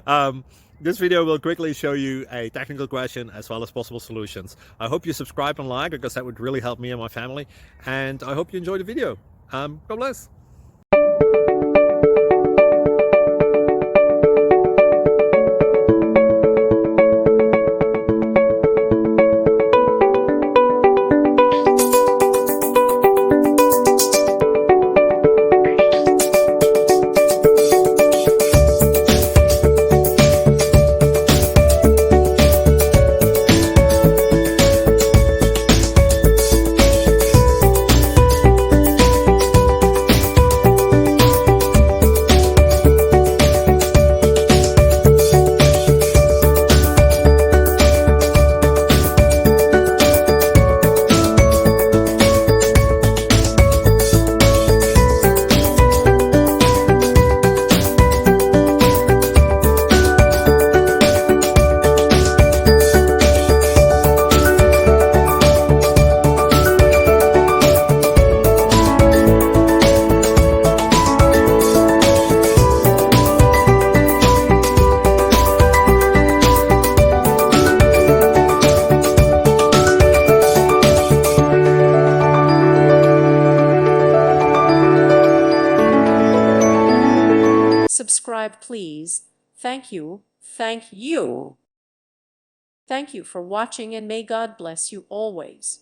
um, this video will quickly show you a technical question as well as possible solutions. I hope you subscribe and like, because that would really help me and my family. And I hope you enjoy the video. God bless. Subscribe, please. Thank you. Thank you. Thank you for watching, and may God bless you always.